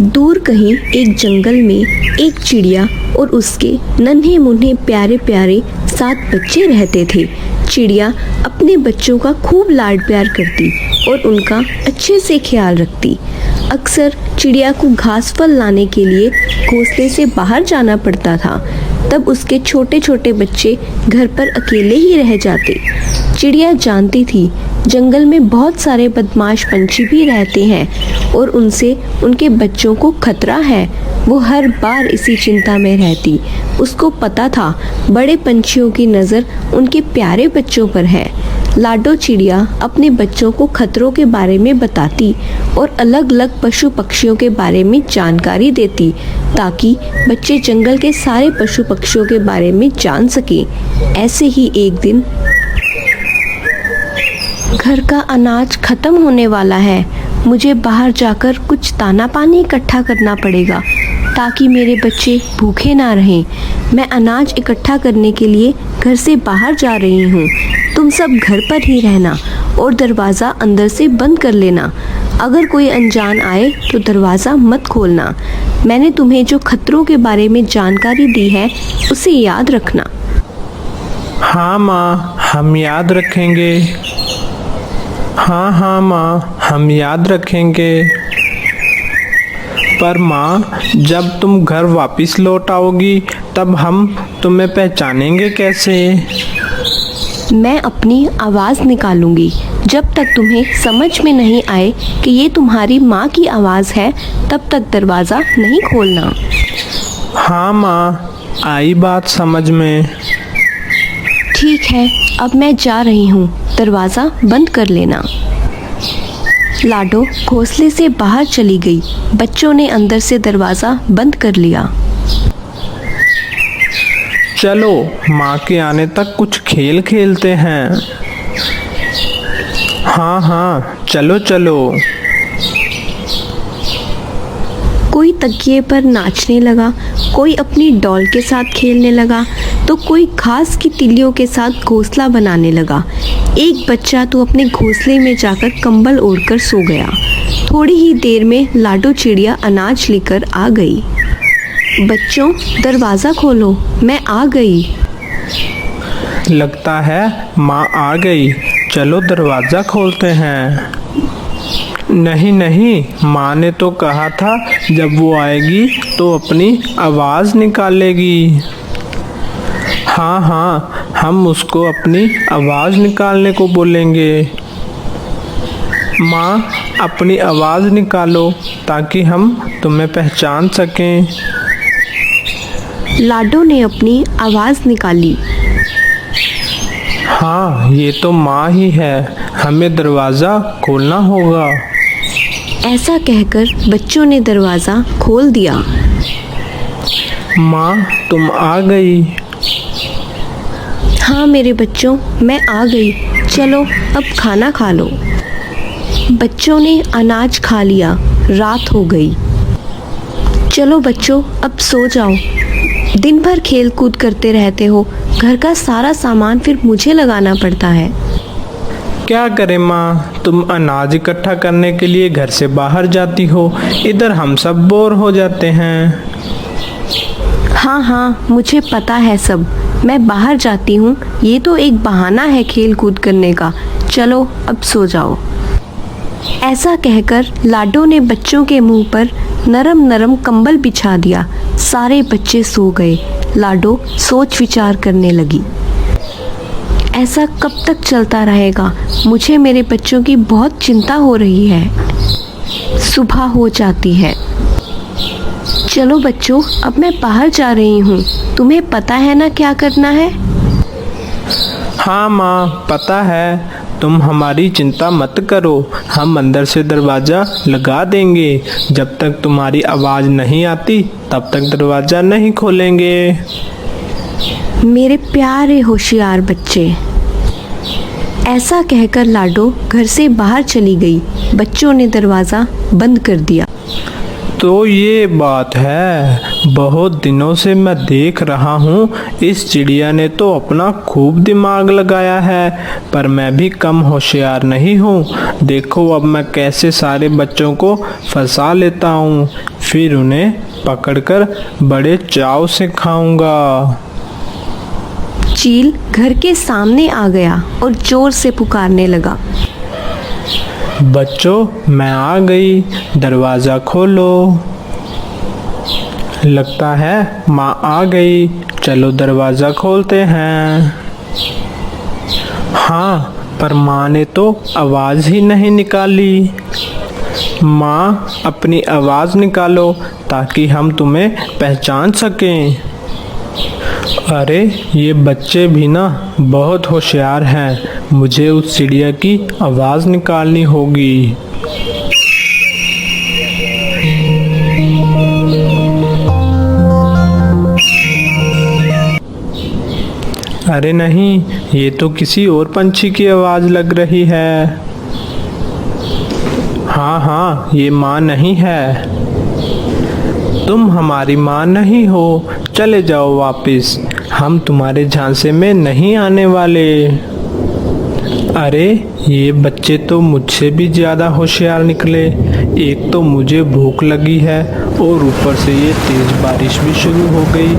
दूर कहीं एक जंगल में एक चिड़िया और उसके नन्हे मुन्ने प्यारे प्यारे 7 बच्चे रहते थे। चिड़िया अपने बच्चों का खूब लाड प्यार करती और उनका अच्छे से ख्याल रखती। अक्सर चिड़िया को घास फल लाने के लिए घोंसले से बाहर जाना पड़ता था। तब उसके छोटे छोटे बच्चे घर पर अकेले ही रह जाते। चिड़िया जानती थी जंगल में बहुत सारे बदमाश पंछी भी रहते हैं और उनसे उनके बच्चों को खतरा है। वो हर बार इसी चिंता में रहती। उसको पता था बड़े पंछियों की नज़र उनके प्यारे बच्चों पर है। लाडो चिड़िया अपने बच्चों को खतरों के बारे में बताती और अलग अलग पशु पक्षियों के बारे में जानकारी देती ताकि बच्चे जंगल के सारे पशु पक्षियों के बारे में जान सकें। ऐसे ही एक दिन, घर का अनाज खत्म होने वाला है। मुझे बाहर जाकर कुछ दाना पानी इकट्ठा करना पड़ेगा ताकि मेरे बच्चे भूखे ना रहें। मैं अनाज इकट्ठा करने के लिए घर से बाहर जा रही हूँ। तुम सब घर पर ही रहना और दरवाज़ा अंदर से बंद कर लेना। अगर कोई अनजान आए तो दरवाज़ा मत खोलना। मैंने तुम्हें जो खतरों के बारे में जानकारी दी है उसे याद रखना। हाँ माँ, हम याद रखेंगे। हाँ माँ, हम याद रखेंगे। पर माँ, जब तुम घर वापस लौट आओगी तब हम तुम्हें पहचानेंगे कैसे? मैं अपनी आवाज़ निकालूंगी। जब तक तुम्हें समझ में नहीं आए कि ये तुम्हारी माँ की आवाज़ है तब तक दरवाज़ा नहीं खोलना। हाँ माँ, आई बात समझ में। ठीक है, अब मैं जा रही हूँ। दरवाज़ा बंद कर लेना। लाडो घोंसले से बाहर चली गई। बच्चों ने अंदर से दरवाज़ा बंद कर लिया। चलो माँ के आने तक कुछ खेल खेलते हैं। हाँ, चलो चलो। कोई तकिए पर नाचने लगा, कोई अपनी डॉल के साथ खेलने लगा तो कोई घास की तिलियों के साथ घोंसला बनाने लगा। एक बच्चा तो अपने घोंसले में जाकर कंबल ओढ़कर सो गया। थोड़ी ही देर में लाडो चिड़िया अनाज लेकर आ गई। बच्चों, दरवाज़ा खोलो, मैं आ गई। लगता है माँ आ गई। चलो दरवाज़ा खोलते हैं। नहीं, माँ ने तो कहा था जब वो आएगी तो अपनी आवाज़ निकालेगी। हाँ, हम उसको अपनी आवाज़ निकालने को बोलेंगे। माँ, अपनी आवाज़ निकालो ताकि हम तुम्हें पहचान सकें। लाडो ने अपनी आवाज़ निकाली। हाँ, ये तो माँ ही है। हमें दरवाज़ा खोलना होगा। ऐसा कहकर बच्चों ने दरवाज़ा खोल दिया। माँ, तुम आ गई। हाँ मेरे बच्चों, मैं आ गई। चलो अब खाना खा लो। बच्चों ने अनाज खा लिया। रात हो गई। चलो बच्चों, अब सो जाओ। दिन भर खेल कूद करते रहते हो। घर का सारा सामान फिर मुझे लगाना पड़ता है। क्या करें माँ, तुम अनाज इकट्ठा करने के लिए घर से बाहर जाती हो, इधर हम सब बोर हो जाते हैं। हाँ, मुझे पता है सब। मैं बाहर जाती हूँ, ये तो एक बहाना है खेल कूद करने का। चलो अब सो जाओ। ऐसा कहकर लाडो ने बच्चों के मुंह पर नरम नरम कंबल बिछा दिया। सारे बच्चे सो गए। लाडो सोच विचार करने लगी। ऐसा कब तक चलता रहेगा? मुझे मेरे बच्चों की बहुत चिंता हो रही है। सुबह हो जाती है। चलो बच्चों, अब मैं बाहर जा रही हूँ। तुम्हें पता है ना क्या करना है? हाँ माँ, पता है। तुम हमारी चिंता मत करो। हम अंदर से दरवाज़ा लगा देंगे। जब तक तुम्हारी आवाज़ नहीं आती तब तक दरवाज़ा नहीं खोलेंगे। मेरे प्यारे होशियार बच्चे। ऐसा कहकर लाडो घर से बाहर चली गई। बच्चों ने दरवाज़ा बंद कर दिया। तो ये बात है, बहुत दिनों से मैं देख रहा हूँ इस चिड़िया ने तो अपना खूब दिमाग लगाया है, पर मैं भी कम होशियार नहीं हूँ। देखो अब मैं कैसे सारे बच्चों को फंसा लेता हूँ, फिर उन्हें पकड़कर बड़े चाव से खाऊंगा। चील घर के सामने आ गया और जोर से पुकारने लगा। बच्चों, मैं आ गई, दरवाज़ा खोलो। लगता है माँ आ गई, चलो दरवाज़ा खोलते हैं। हाँ, पर माँ ने तो आवाज़ ही नहीं निकाली। माँ, अपनी आवाज़ निकालो ताकि हम तुम्हें पहचान सकें। अरे ये बच्चे भी ना बहुत होशियार हैं, मुझे उस चिड़िया की आवाज़ निकालनी होगी। अरे नहीं, ये तो किसी और पंछी की आवाज़ लग रही है। हाँ हाँ, ये माँ नहीं है। तुम हमारी माँ नहीं हो, चले जाओ वापस, हम तुम्हारे झांसे में नहीं आने वाले। अरे ये बच्चे तो मुझसे भी ज़्यादा होशियार निकले। एक तो मुझे भूख लगी है और ऊपर से ये तेज़ बारिश भी शुरू हो गई।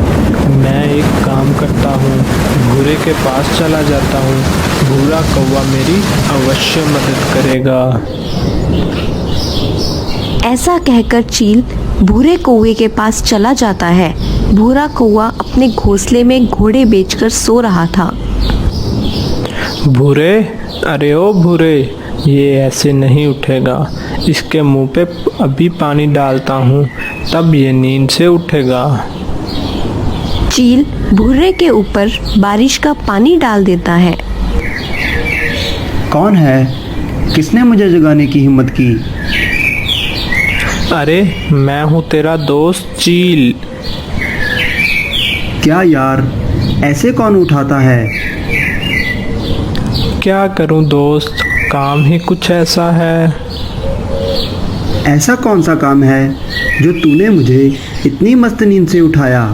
मैं एक काम करता हूँ, भूरे के पास चला जाता हूँ, भूरा कौवा मेरी अवश्य मदद करेगा। ऐसा कहकर चील भूरे कौवे के पास चला जाता है। भूरा कौवा अपने घोंसले में घोड़े बेचकर सो रहा था। भूरे, अरे ओ भूरे, ये ऐसे नहीं उठेगा। इसके मुंह पे अभी पानी डालता हूँ, तब ये नींद से उठेगा। चील भूरे के ऊपर बारिश का पानी डाल देता है। कौन है? किसने मुझे जगाने की हिम्मत की? अरे मैं हूँ तेरा दोस्त चील। क्या यार, ऐसे कौन उठाता है? क्या करूँ दोस्त, काम ही कुछ ऐसा है। ऐसा कौन सा काम है जो तूने मुझे इतनी मस्त नींद से उठाया?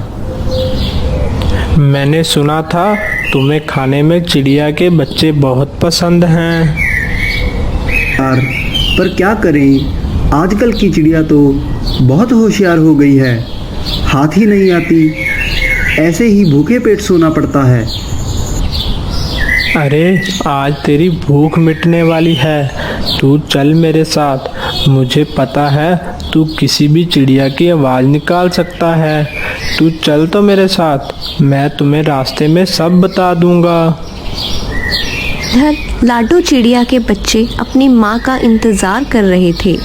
मैंने सुना था तुम्हें खाने में चिड़िया के बच्चे बहुत पसंद हैं। यार, पर क्या करें, आजकल की चिड़िया तो बहुत होशियार हो गई है, हाथ ही नहीं आती, ऐसे ही भूखे पेट सोना पड़ता है। अरे आज तेरी भूख मिटने वाली है, तू चल मेरे साथ। मुझे पता है तू किसी भी चिड़िया की आवाज़ निकाल सकता है। तू चल तो मेरे साथ, मैं तुम्हें रास्ते में सब बता दूंगा। इधर लाडो चिड़िया के बच्चे अपनी माँ का इंतजार कर रहे थे।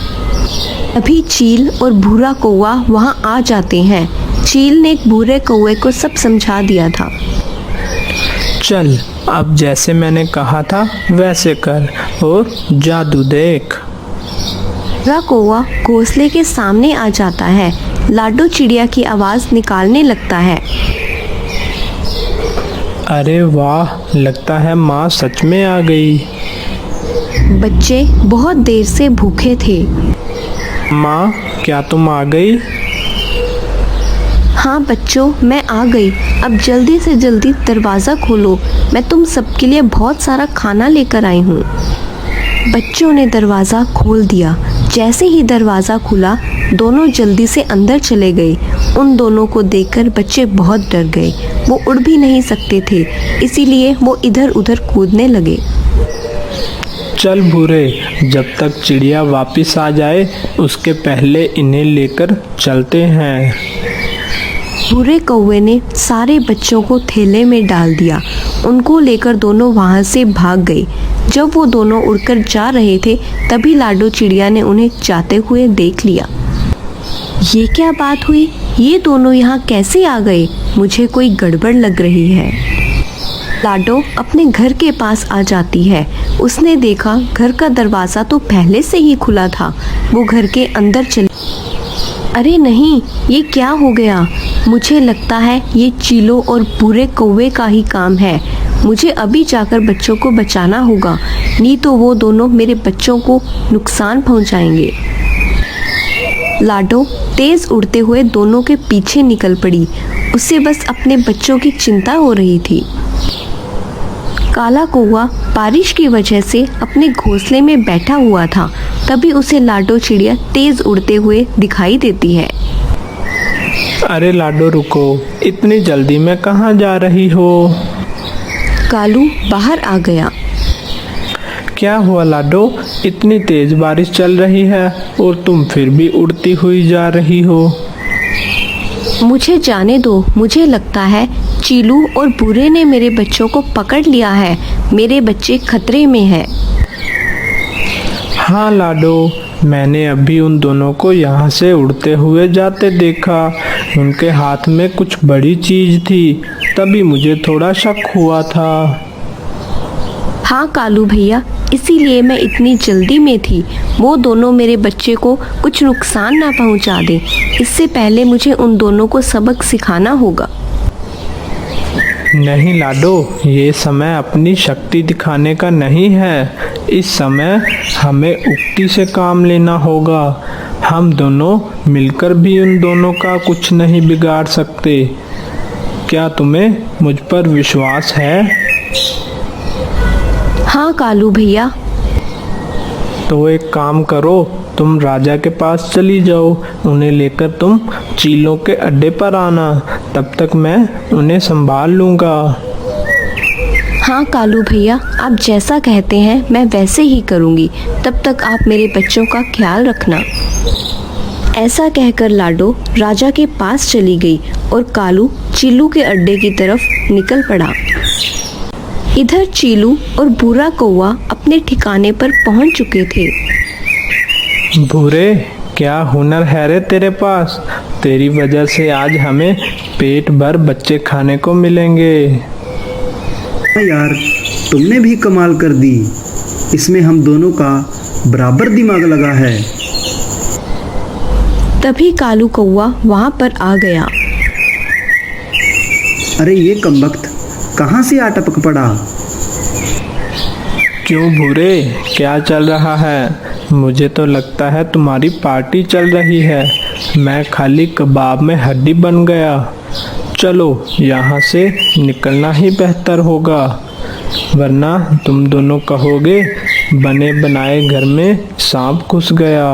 अभी चील और भूरा कौवा वहाँ आ जाते हैं। चील ने भूरे कौवे को सब समझा दिया था। चल, अब जैसे मैंने कहा था वैसे कर और जादू देख। भूरा कौवा घोंसले के सामने आ जाता है। लाडो चिड़िया की आवाज़ निकालने लगता है। अरे वाह, लगता है माँ सच में आ गई। बच्चे बहुत देर से भूखे थे। माँ, क्या तुम आ गई? हाँ बच्चों, मैं आ गई। अब जल्दी से जल्दी दरवाज़ा खोलो, मैं तुम सबके लिए बहुत सारा खाना लेकर आई हूँ। बच्चों ने दरवाज़ा खोल दिया। जैसे ही दरवाज़ा खुला, दोनों जल्दी से अंदर चले गए। उन दोनों को देखकर बच्चे बहुत डर गए। वो उड़ भी नहीं सकते थे, इसीलिए वो इधर उधर कूदने लगे। चल भूरे, जब तक चिड़िया वापस आ जाए उसके पहले इन्हें लेकर चलते हैं। भूरे कौवे ने सारे बच्चों को थैले में डाल दिया। उनको लेकर दोनों वहाँ से भाग गए। जब वो दोनों उड़कर जा रहे थे, तभी लाडो चिड़िया ने उन्हें जाते हुए देख लिया। ये क्या बात हुई? ये दोनों यहाँ कैसे आ गए? मुझे कोई गड़बड़ लग रही है। लाडो अपने घर के पास आ जाती है। उसने देखा घर का दरवाज़ा तो पहले से ही खुला था। वो घर के अंदर चली। अरे नहीं, ये क्या हो गया? मुझे लगता है ये चीलों और भूरे कौवे का ही काम है। मुझे अभी जाकर बच्चों को बचाना होगा, नहीं तो वो दोनों मेरे बच्चों को नुकसान पहुंचाएंगे। लाडो तेज उड़ते हुए दोनों के पीछे निकल पड़ी। उसे बस अपने बच्चों की चिंता हो रही थी। काला कौवा बारिश की वजह से अपने घोंसले में बैठा हुआ था। तभी उसे लाडो चिड़िया तेज उड़ते हुए दिखाई देती है। अरे लाडो रुको, इतनी जल्दी में कहाँ जा रही हो? कालू बाहर आ गया। क्या हुआ लाडो, इतनी तेज बारिश चल रही है और तुम फिर भी उड़ती हुई जा रही हो। मुझे जाने दो, मुझे लगता है चीलू और भूरे ने मेरे बच्चों को पकड़ लिया है। मेरे बच्चे खतरे में हैं। हाँ लाडो, मैंने अभी उन दोनों को यहाँ से उड़ते हुए जाते देखा। उनके हाथ में कुछ बड़ी चीज थी, तभी मुझे थोड़ा शक हुआ था। हाँ कालू भैया, इसीलिए मैं इतनी जल्दी में थी। वो दोनों मेरे बच्चे को कुछ नुकसान ना पहुंचा दें। इससे पहले मुझे उन दोनों को सबक सिखाना होगा। नहीं लाडो, ये समय अपनी शक्ति दिखाने का नहीं है। इस समय हमें उक्ति से काम लेना होगा। हम दोनों मिलकर भी उन दोनों का कुछ नहीं बिगाड़ सकते। क्या तुम्हें मुझ पर विश्वास है? हाँ कालू भैया। तो एक काम करो, तुम राजा के पास चली जाओ। उन्हें लेकर तुम चीलों के अड्डे पर आना। तब तक मैं उन्हें संभाल लूँगा। हाँ कालू भैया, आप जैसा कहते हैं मैं वैसे ही करूँगी। तब तक आप मेरे बच्चों का ख्याल रखना। ऐसा कहकर लाडो राजा के पास चली गई और कालू चीलू के अड्डे की तरफ निकल पड़ा। इधर चीलू और भूरा कौवा अपने ठिकाने पर पहुंच चुके थे। भूरे, क्या हुनर है रे तेरे पास? तेरी वजह से आज हमें पेट भर बच्चे खाने को मिलेंगे। हाँ यार, तुमने भी कमाल कर दी। इसमें हम दोनों का बराबर दिमाग लगा है। तभी कालू कौवा वहां पर आ गया। अरे ये कमबख्त कहाँ से आ टपक पड़ा? क्यों भूरे, क्या चल रहा है? मुझे तो लगता है तुम्हारी पार्टी चल रही है। मैं खाली कबाब में हड्डी बन गया। चलो यहाँ से निकलना ही बेहतर होगा, वरना तुम दोनों कहोगे बने बनाए घर में सांप घुस गया।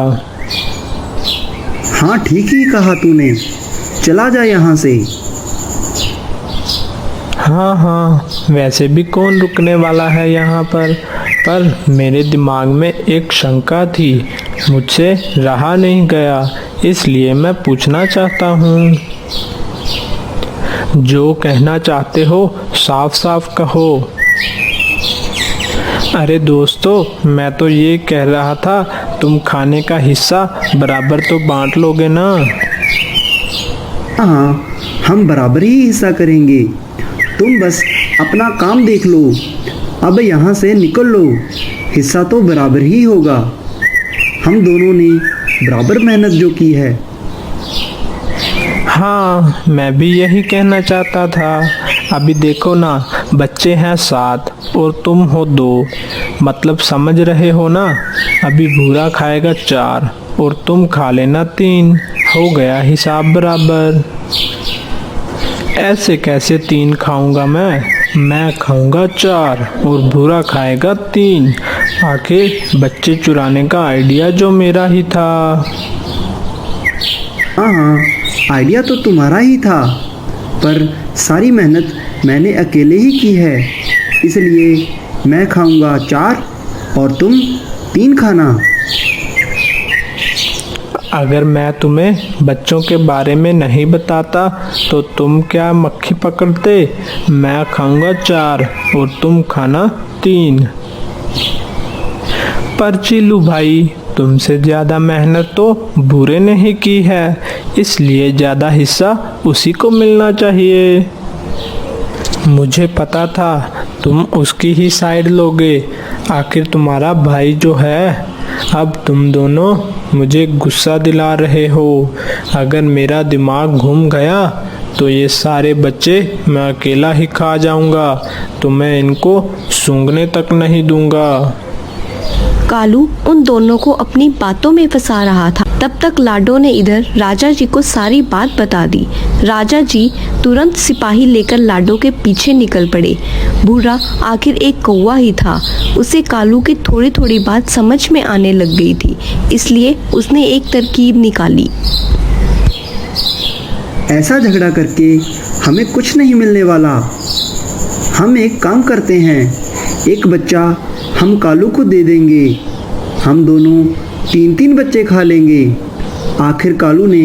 हाँ ठीक ही कहा तूने, चला जा यहाँ से। हाँ हाँ, वैसे भी कौन रुकने वाला है यहाँ पर मेरे दिमाग में एक शंका थी, मुझसे रहा नहीं गया, इसलिए मैं पूछना चाहता हूँ। जो कहना चाहते हो साफ साफ कहो। अरे दोस्तों, मैं तो ये कह रहा था, तुम खाने का हिस्सा बराबर तो बांट लोगे ना? हाँ, हम बराबर ही हिस्सा करेंगे। तुम बस अपना काम देख लो। अब यहाँ से निकल लो, हिस्सा तो बराबर ही होगा। हम दोनों ने बराबर मेहनत जो की है। हाँ, मैं भी यही कहना चाहता था। अभी देखो ना, बच्चे हैं 7 और तुम हो 2, मतलब समझ रहे हो ना। अभी भूरा खाएगा 4 और तुम खा लेना 3, हो गया हिसाब बराबर। ऐसे कैसे 3 खाऊंगा मैं खाऊंगा 4 और भूरा खाएगा 3। आखिर बच्चे चुराने का आइडिया जो मेरा ही था। हाँ, आइडिया तो तुम्हारा ही था, पर सारी मेहनत मैंने अकेले ही की है। इसलिए मैं खाऊंगा 4 और तुम 3 खाना। अगर मैं तुम्हें बच्चों के बारे में नहीं बताता तो तुम क्या मक्खी पकड़ते? मैं खाऊंगा 4 और तुम खाना 3। पर चिल्लू भाई, तुमसे ज़्यादा मेहनत तो भूरे ने ही की है, इसलिए ज़्यादा हिस्सा उसी को मिलना चाहिए। मुझे पता था तुम उसकी ही साइड लोगे, आखिर तुम्हारा भाई जो है। अब तुम दोनों मुझे गुस्सा दिला रहे हो। अगर मेरा दिमाग घूम गया तो ये सारे बच्चे मैं अकेला ही खा जाऊंगा, तो मैं इनको सूंघने तक नहीं दूंगा। कालू उन दोनों को अपनी बातों में फंसा रहा था। तब तक लाडो ने इधर राजा जी को सारी बात बता दी। राजा जी तुरंत सिपाही लेकर लाडो के पीछे निकल पड़े। बूढ़ा आखिर एक कौवा ही था, उसे कालू की थोड़ी थोड़ी बात समझ में आने लग गई थी, इसलिए उसने एक तरकीब निकाली। ऐसा झगड़ा करके हमें कुछ नहीं मिलने वाला। हम एक काम करते हैं, एक बच्चा हम कालू को दे देंगे। हम दोनों 3-3 बच्चे खा लेंगे। आखिर कालू ने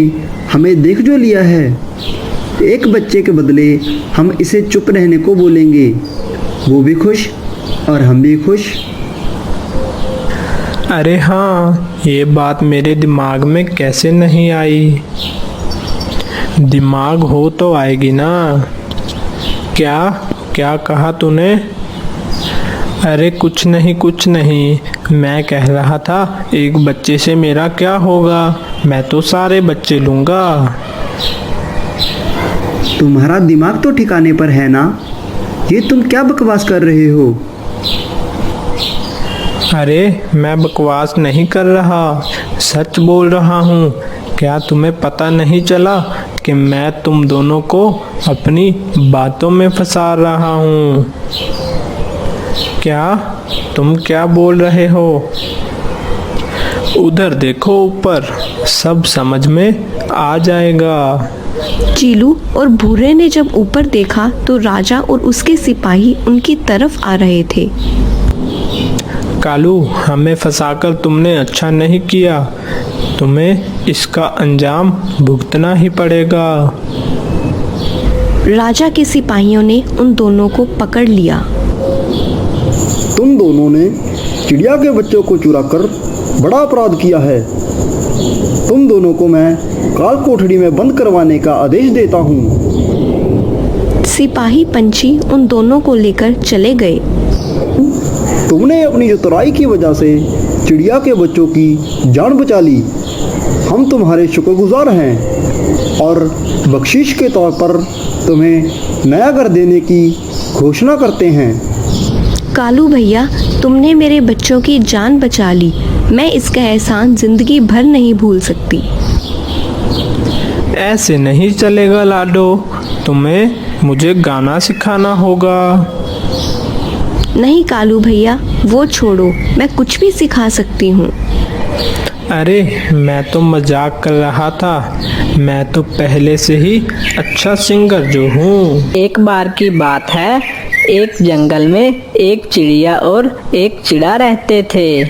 हमें देख जो लिया है। एक बच्चे के बदले हम इसे चुप रहने को बोलेंगे। वो भी खुश और हम भी खुश। अरे हाँ, ये बात मेरे दिमाग में कैसे नहीं आई। दिमाग हो तो आएगी ना। क्या क्या कहा तूने? अरे कुछ नहीं, मैं कह रहा था एक बच्चे से मेरा क्या होगा, मैं तो सारे बच्चे लूँगा। तुम्हारा दिमाग तो ठिकाने पर है ना? ये तुम क्या बकवास कर रहे हो? अरे मैं बकवास नहीं कर रहा, सच बोल रहा हूँ। क्या तुम्हें पता नहीं चला कि मैं तुम दोनों को अपनी बातों में फंसा रहा हूँ? क्या तुम क्या बोल रहे हो? उधर देखो ऊपर, सब समझ में आ जाएगा। चीलू और भूरे ने जब ऊपर देखा तो राजा और उसके सिपाही उनकी तरफ आ रहे थे। कालू, हमें फंसाकर तुमने अच्छा नहीं किया, तुम्हें इसका अंजाम भुगतना ही पड़ेगा। राजा के सिपाहियों ने उन दोनों को पकड़ लिया। तुम दोनों ने चिड़िया के बच्चों को चुरा कर बड़ा अपराध किया है। तुम दोनों को मैं काल कोठरी में बंद करवाने का आदेश देता हूँ। सिपाही पंछी उन दोनों को लेकर चले गए। तुमने अपनी चतुराई की वजह से चिड़िया के बच्चों की जान बचा ली। हम तुम्हारे शुक्रगुजार हैं और बख्शीश के तौर पर तुम्हें नया घर देने की घोषणा करते हैं। कालू भैया, तुमने मेरे बच्चों की जान बचा ली। मैं इसका एहसान जिंदगी भर नहीं भूल सकती। ऐसे नहीं चलेगा लाडो, तुम्हें मुझे गाना सिखाना होगा। नहीं कालू भैया, वो छोड़ो, मैं कुछ भी सिखा सकती हूँ। अरे मैं तो मजाक कर रहा था, मैं तो पहले से ही अच्छा सिंगर जो हूँ। एक बार की बात है, एक जंगल में एक चिड़िया और एक चिड़ा रहते थे।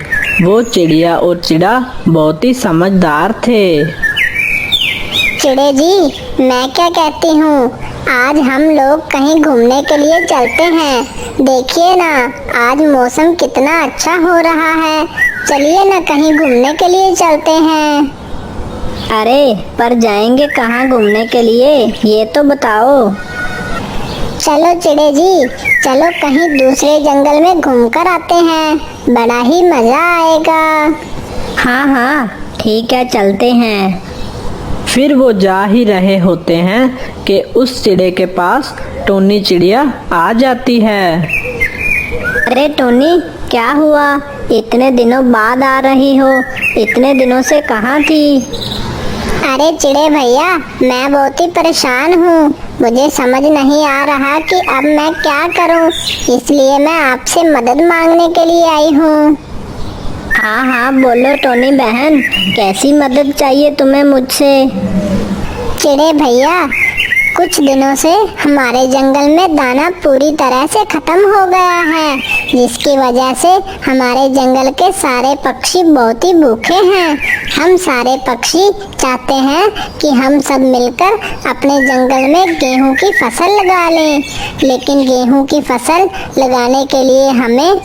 वो चिड़िया और चिड़ा बहुत ही समझदार थे। चिड़े जी, मैं क्या कहती हूँ, आज हम लोग कहीं घूमने के लिए चलते हैं। देखिए ना, आज मौसम कितना अच्छा हो रहा है। चलिए ना कहीं घूमने के लिए चलते हैं। अरे पर जाएंगे कहाँ घूमने के लिए, ये तो बताओ। चलो चिड़े जी, चलो कहीं दूसरे जंगल में घूमकर आते हैं, बड़ा ही मजा आएगा। हाँ हाँ ठीक है, चलते हैं। फिर वो जा ही रहे होते हैं कि उस चिड़े के पास टोनी चिड़िया आ जाती है। अरे टोनी, क्या हुआ? इतने दिनों बाद आ रही हो, इतने दिनों से कहाँ थी? अरे चिड़े भैया, मैं बहुत ही परेशान हूँ। मुझे समझ नहीं आ रहा कि अब मैं क्या करूँ, इसलिए मैं आपसे मदद मांगने के लिए आई हूँ। हाँ हाँ बोलो टोनी बहन, कैसी मदद चाहिए तुम्हें मुझसे? चिड़े भैया, कुछ दिनों से हमारे जंगल में दाना पूरी तरह से खत्म हो गया है, जिसकी वजह से हमारे जंगल के सारे पक्षी बहुत ही भूखे हैं। हम सारे पक्षी चाहते हैं कि हम सब मिलकर अपने जंगल में गेहूं की फसल लगा लें, लेकिन गेहूं की फसल लगाने के लिए हमें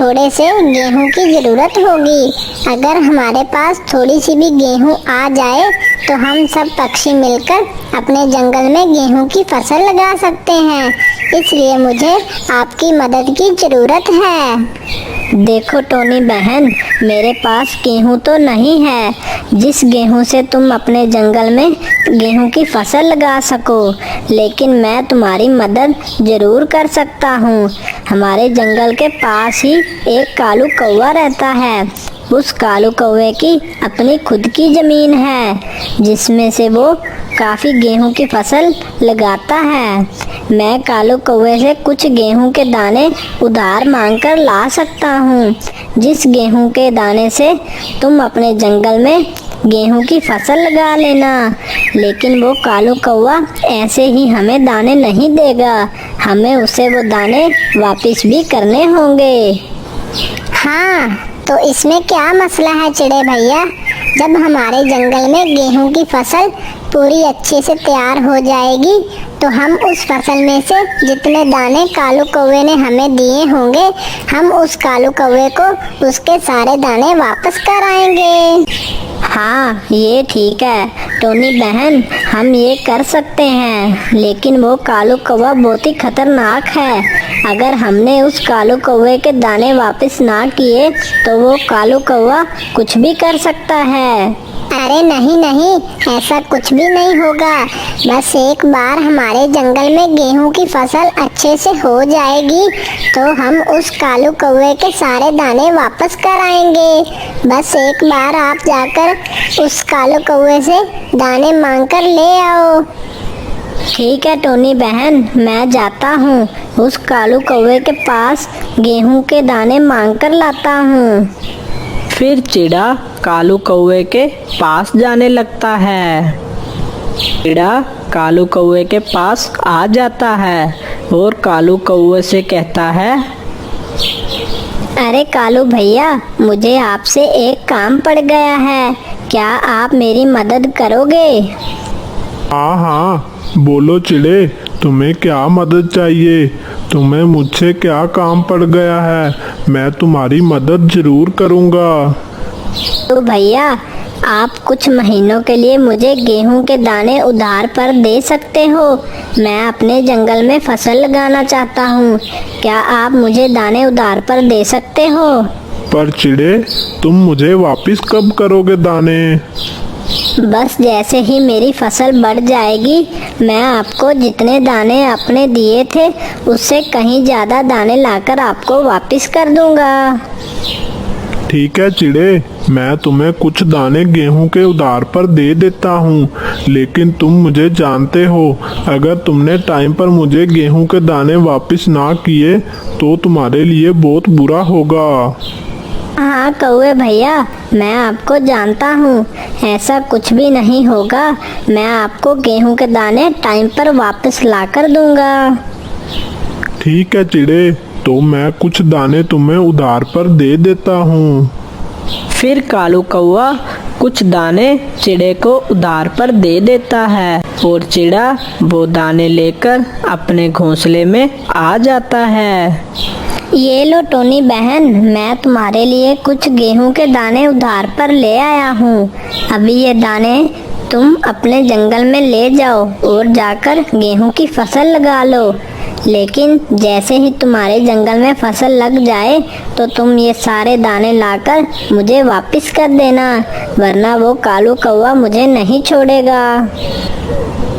थोड़े से गेहूं की ज़रूरत होगी। अगर हमारे पास थोड़ी सी भी गेहूं आ जाए तो हम सब पक्षी मिलकर अपने जंगल में गेहूं की फसल लगा सकते हैं। इसलिए मुझे आपकी मदद की ज़रूरत है। देखो टोनी बहन, मेरे पास गेहूं तो नहीं है जिस गेहूं से तुम अपने जंगल में गेहूं की फसल लगा सको, लेकिन मैं तुम्हारी मदद जरूर कर सकता हूँ। हमारे जंगल के पास ही एक कालू कौवा रहता है। उस कालू कौवे की अपनी खुद की जमीन है जिसमें से वो काफ़ी गेहूं की फसल लगाता है। मैं कालू कौवे से कुछ गेहूं के दाने उधार मांगकर ला सकता हूँ, जिस गेहूं के दाने से तुम अपने जंगल में गेहूं की फसल लगा लेना। लेकिन वो कालू कौवा ऐसे ही हमें दाने नहीं देगा, हमें उसे वो दाने वापस भी करने होंगे। हाँ, तो इसमें क्या मसला है चिड़े भैया? जब हमारे जंगल में गेहूं की फसल पूरी अच्छे से तैयार हो जाएगी तो हम उस फसल में से जितने दाने कालू कौवे ने हमें दिए होंगे, हम उस कालू कौवे को उसके सारे दाने वापस कर आएंगे। हाँ, ये ठीक है टोनी बहन, हम ये कर सकते हैं, लेकिन वो कालू कौवा बहुत ही खतरनाक है। अगर हमने उस कालू कौवे के दाने वापस ना किए तो वो कालू कौवा कुछ भी कर सकता है। अरे नहीं नहीं, ऐसा कुछ भी नहीं होगा। बस एक बार हमारे जंगल में गेहूं की फसल अच्छे से हो जाएगी तो हम उस कालू कौवे के सारे दाने वापस कर आएंगे। बस एक बार आप जाकर उस कालू कौवे से दाने मांग कर ले आओ। ठीक है टोनी बहन, मैं जाता हूँ, उस कालू कौवे के पास गेहूं के दाने मांग कर लाता हूँ। फिर चिड़ा कालू कौवे के पास जाने लगता है। चिड़ा कालू कौवे के पास आ जाता है और कालू कौवे से कहता है, अरे कालू भैया, मुझे आपसे एक काम पड़ गया है, क्या आप मेरी मदद करोगे? हाँ हाँ, बोलो चिड़े, तुम्हें क्या मदद चाहिए? तुम्हें मुझसे क्या काम पड़ गया है? मैं तुम्हारी मदद जरूर करूँगा। तो भैया, आप कुछ महीनों के लिए मुझे गेहूं के दाने उधार पर दे सकते हो। मैं अपने जंगल में फसल लगाना चाहता हूँ, क्या आप मुझे दाने उधार पर दे सकते हो? पर चिड़े, तुम मुझे वापस कब करोगे दाने? बस जैसे ही मेरी फसल बढ़ जाएगी, मैं आपको जितने दाने आपने दिए थे उससे कहीं ज़्यादा दाने लाकर आपको वापस कर दूंगा। ठीक है चिड़े, मैं तुम्हें कुछ दाने गेहूं के उधार पर दे देता हूँ, लेकिन तुम मुझे जानते हो, अगर तुमने टाइम पर मुझे गेहूं के दाने वापस ना किए तो तुम्हारे लिए बहुत बुरा होगा। हाँ कौवे भैया, मैं आपको जानता हूँ, ऐसा कुछ भी नहीं होगा। मैं आपको गेहूं के दाने टाइम पर वापस ला कर दूंगा। ठीक है चिड़े, तो मैं कुछ दाने तुम्हें उधार पर दे देता हूँ। फिर कालू कौवा कुछ दाने चिड़े को उधार पर दे देता है और चिड़ा वो दाने लेकर अपने घोंसले में आ जाता है। ये लो टोनी बहन, मैं तुम्हारे लिए कुछ गेहूं के दाने उधार पर ले आया हूँ। अभी ये दाने तुम अपने जंगल में ले जाओ और जाकर गेहूं की फसल लगा लो। लेकिन जैसे ही तुम्हारे जंगल में फसल लग जाए तो तुम ये सारे दाने लाकर मुझे वापस कर देना, वरना वो कालू कौवा मुझे नहीं छोड़ेगा।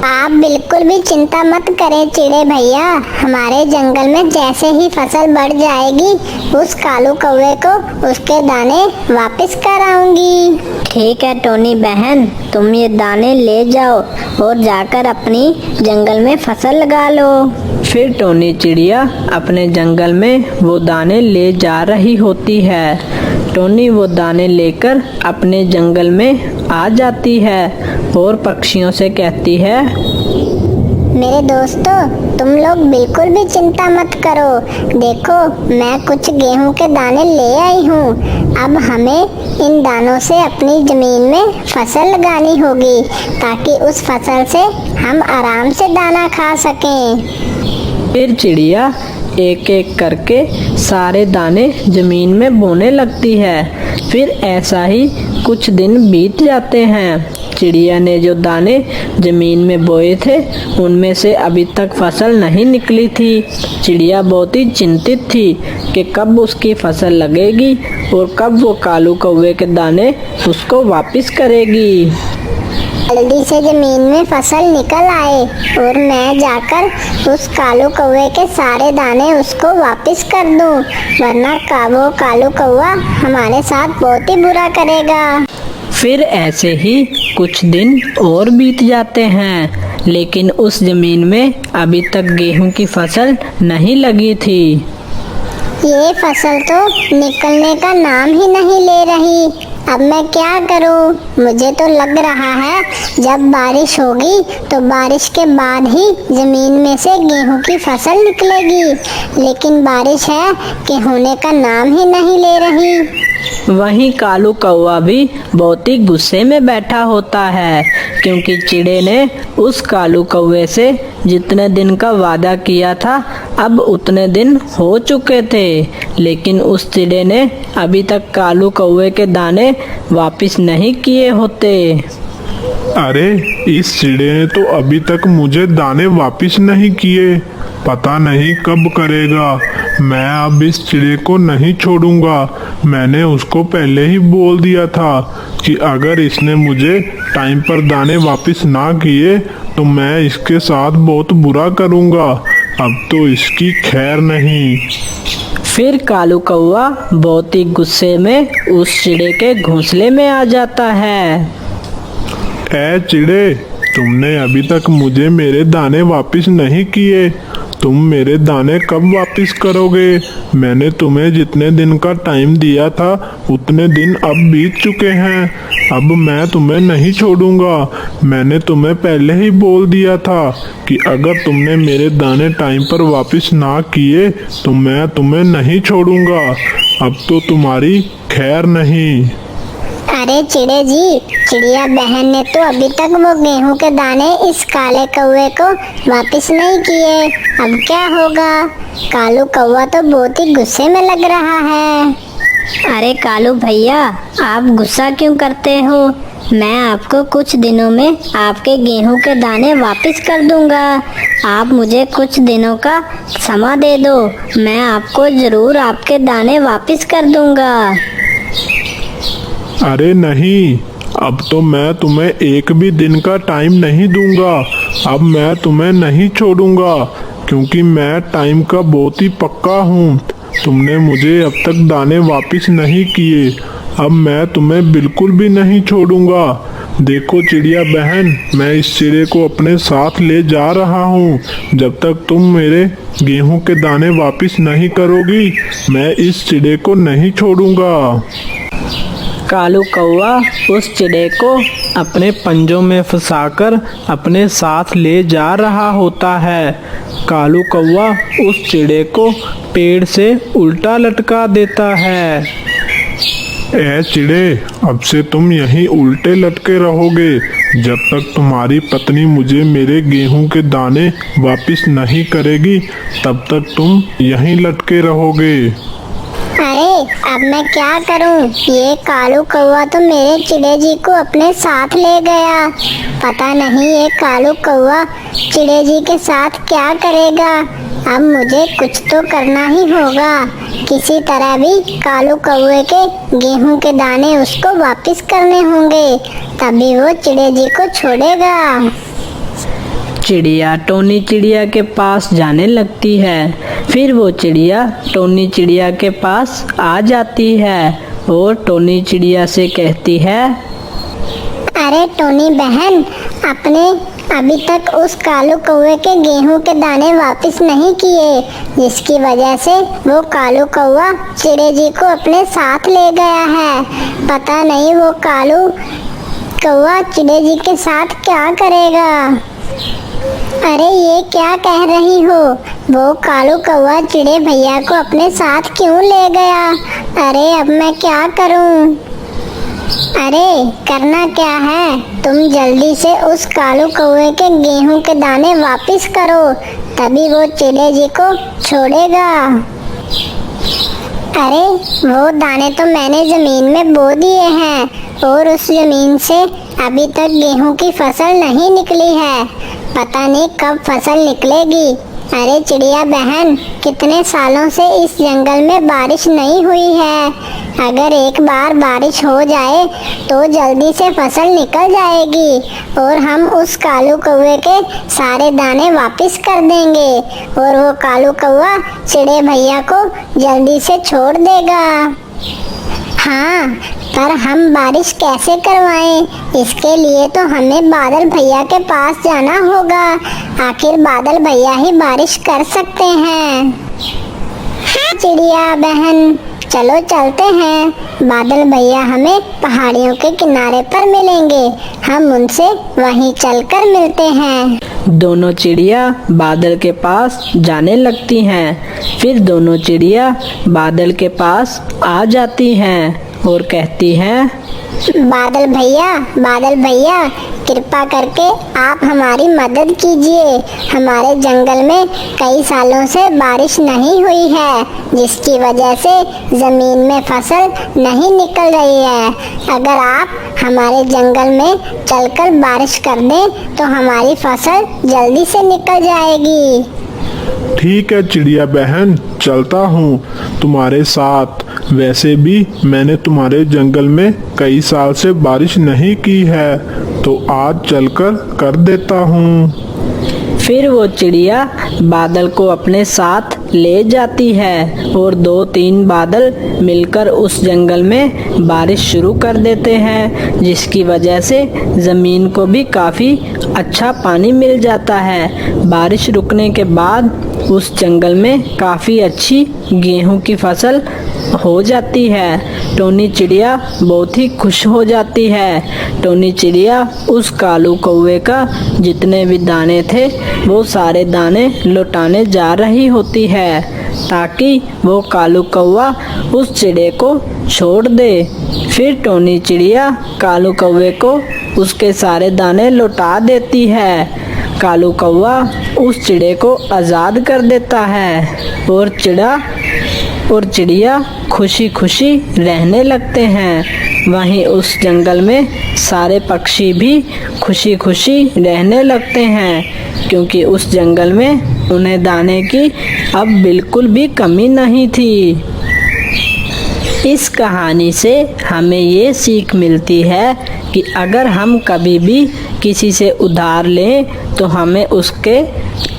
आप बिल्कुल भी चिंता मत करें चिड़े भैया, हमारे जंगल में जैसे ही फसल बढ़ जाएगी उस कालू कौवे को उसके दाने वापस कर आऊंगी। ठीक है टोनी बहन, तुम ये दाने ले जाओ और जाकर अपनी जंगल में फसल लगा लो। फिर टोनी चिड़िया अपने जंगल में वो दाने ले जा रही होती है। टोनी वो दाने लेकर अपने जंगल में आ जाती है और पक्षियों से कहती है, मेरे दोस्तों, तुम लोग बिल्कुल भी चिंता मत करो। देखो, मैं कुछ गेहूं के दाने ले आई हूँ। अब हमें इन दानों से अपनी जमीन में फसल लगानी होगी ताकि उस फसल से हम आराम से दाना खा सकें। फिर चिड़िया एक एक करके सारे दाने जमीन में बोने लगती है। फिर ऐसा ही कुछ दिन बीत जाते हैं। चिड़िया ने जो दाने जमीन में बोए थे उनमें से अभी तक फसल नहीं निकली थी। चिड़िया बहुत ही चिंतित थी कि कब उसकी फसल लगेगी और कब वो कालू कौवे के दाने उसको वापस करेगी। जल्दी से जमीन में फसल निकल आए और मैं जाकर उस कालू कौवे के सारे दाने उसको वापस कर दूं, वरना वो कालू कौवा हमारे साथ बहुत ही बुरा करेगा। फिर ऐसे ही कुछ दिन और बीत जाते हैं, लेकिन उस जमीन में अभी तक गेहूं की फसल नहीं लगी थी। ये फसल तो निकलने का नाम ही नहीं ले रही। अब मैं क्या करूं? मुझे तो लग रहा है जब बारिश होगी तो बारिश के बाद ही जमीन में से गेहूं की फसल निकलेगी, लेकिन बारिश है कि होने का नाम ही नहीं ले रही। वहीं कालू कौवा भी बहुत ही गुस्से में बैठा होता है, क्योंकि चिड़े ने उस कालू कौवे से जितने दिन का वादा किया था अब उतने दिन हो चुके थे, लेकिन उस चिड़े ने अभी तक कालू कौवे के दाने वापस नहीं किए होते। अरे इस चिड़े ने तो अभी तक मुझे दाने वापस नहीं किए, पता नहीं कब करेगा। मैं अब इस चिड़े को नहीं छोड़ूंगा। मैंने उसको पहले ही बोल दिया था कि अगर इसने मुझे टाइम पर दाने वापस ना किए तो मैं इसके साथ बहुत बुरा करूंगा। अब तो इसकी खैर नहीं। फिर कालू कौवा बहुत ही गुस्से में उस चिड़े के घोंसले में आ जाता है। ऐ चिड़े, तुमने अभी तक मुझे मेरे दाने वापस नहीं किए। तुम मेरे दाने कब वापस करोगे? मैंने तुम्हें जितने दिन का टाइम दिया था उतने दिन अब बीत चुके हैं। अब मैं तुम्हें नहीं छोड़ूंगा। मैंने तुम्हें पहले ही बोल दिया था कि अगर तुमने मेरे दाने टाइम पर वापस ना किए तो मैं तुम्हें नहीं छोड़ूंगा। अब तो तुम्हारी खैर नहीं। अरे चिड़े जी, चिड़िया बहन ने तो अभी तक वो गेहूं के दाने इस काले कौवे को वापस नहीं किए। अब क्या होगा? कालू कौवा तो बहुत ही गुस्से में लग रहा है। अरे कालू भैया, आप गुस्सा क्यों करते हो? मैं आपको कुछ दिनों में आपके गेहूं के दाने वापस कर दूंगा। आप मुझे कुछ दिनों का समय दे दो, मैं आपको जरूर आपके दाने वापस कर दूंगा। अरे नहीं, अब तो मैं तुम्हें एक भी दिन का टाइम नहीं दूंगा। अब मैं तुम्हें नहीं छोड़ूंगा, क्योंकि मैं टाइम का बहुत ही पक्का हूँ। तुमने मुझे अब तक दाने वापस नहीं किए, अब मैं तुम्हें बिल्कुल भी नहीं छोड़ूंगा। देखो चिड़िया बहन, मैं इस चिड़े को अपने साथ ले जा रहा हूँ। जब तक तुम मेरे गेहूं के दाने वापस नहीं करोगी, मैं इस चिड़े को नहीं छोड़ूंगा। कालू कौवा उस चिड़े को अपने पंजों में फंसाकर अपने साथ ले जा रहा होता है। कालू कौवा उस चिड़े को पेड़ से उल्टा लटका देता है। ऐ चिड़े, अब से तुम यहीं उल्टे लटके रहोगे जब तक तुम्हारी पत्नी मुझे मेरे गेहूं के दाने वापस नहीं करेगी, तब तक तुम यहीं लटके रहोगे। अरे अब मैं क्या करूं? ये कालू कौवा तो मेरे चिड़े जी को अपने साथ ले गया। पता नहीं ये कालू कौवा चिड़े जी के साथ क्या करेगा। अब मुझे कुछ तो करना ही होगा। किसी तरह भी कालू कौवे के गेहूं के दाने उसको वापस करने होंगे, तभी वो चिड़े जी को छोड़ेगा। चिड़िया टोनी चिड़िया के पास जाने लगती है। फिर वो चिड़िया टोनी चिड़िया के पास आ जाती है और टोनी चिड़िया से कहती है, अरे टोनी बहन, आपने अभी तक उस कालू कौवे के गेहूं के दाने वापस नहीं किए, जिसकी वजह से वो कालू कौवा चिड़े जी को अपने साथ ले गया है। पता नहीं वो कालू कौवा चिड़े जी के साथ क्या करेगा। अरे ये क्या कह रही हो? वो कालू कौवा चिड़े भैया को अपने साथ क्यों ले गया? अरे अब मैं क्या करूं? अरे करना क्या है? तुम जल्दी से उस कालू कौवे के गेहूं के दाने वापस करो, तभी वो चिड़े जी को छोड़ेगा। अरे वो दाने तो मैंने जमीन में बो दिए हैं और उस जमीन से अभी तक गेहूं की फसल नहीं निकली है। पता नहीं कब फसल निकलेगी। अरे चिड़िया बहन, कितने सालों से इस जंगल में बारिश नहीं हुई है। अगर एक बार बारिश हो जाए तो जल्दी से फसल निकल जाएगी और हम उस कालू कौवे के सारे दाने वापस कर देंगे और वो कालू कौवा चिड़े भैया को जल्दी से छोड़ देगा। हाँ, पर हम बारिश कैसे करवाएं? इसके लिए तो हमें बादल भैया के पास जाना होगा। आखिर बादल भैया ही बारिश कर सकते हैं। हाँ चिड़िया बहन, चलो चलते हैं। बादल भैया हमें पहाड़ियों के किनारे पर मिलेंगे। हम उनसे वहीं चलकर मिलते हैं। दोनों चिड़िया बादल के पास जाने लगती हैं। फिर दोनों चिड़िया बादल के पास आ जाती हैं और कहती हैं, बादल भैया, कृपा करके आप हमारी मदद कीजिए। हमारे जंगल में कई सालों से बारिश नहीं हुई है, जिसकी वजह से जमीन में फसल नहीं निकल रही है। अगर आप हमारे जंगल में चलकर बारिश कर दें तो हमारी फसल जल्दी से निकल जाएगी। ठीक है चिड़िया बहन, चलता हूँ तुम्हारे साथ। वैसे भी मैंने तुम्हारे जंगल में कई साल से बारिश नहीं की है, तो आज चलकर कर देता हूँ। फिर वो चिड़िया बादल को अपने साथ ले जाती है और 2-3 बादल मिलकर उस जंगल में बारिश शुरू कर देते हैं, जिसकी वजह से ज़मीन को भी काफ़ी अच्छा पानी मिल जाता है। बारिश रुकने के बाद उस जंगल में काफ़ी अच्छी गेहूं की फसल हो जाती है। टोनी चिड़िया बहुत ही खुश हो जाती है। टोनी चिड़िया उस कालू कौवे का जितने भी दाने थे वो सारे दाने लौटाने जा रही होती है, ताकि वो कालू कौवा उस चिड़े को छोड़ दे। फिर टोनी चिड़िया कालू कौवे को उसके सारे दाने लौटा देती है। कालू कौवा उस चिड़े को आज़ाद कर देता है और चिड़िया खुशी खुशी रहने लगते हैं। वहीं उस जंगल में सारे पक्षी भी खुशी खुशी रहने लगते हैं, क्योंकि उस जंगल में उन्हें दाने की अब बिल्कुल भी कमी नहीं थी। इस कहानी से हमें ये सीख मिलती है कि अगर हम कभी भी किसी से उधार लें तो हमें उसके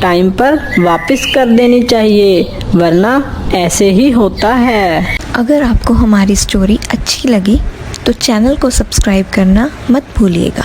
टाइम पर वापस कर देनी चाहिए, वरना ऐसे ही होता है। अगर आपको हमारी स्टोरी अच्छी लगी तो चैनल को सब्सक्राइब करना मत भूलिएगा।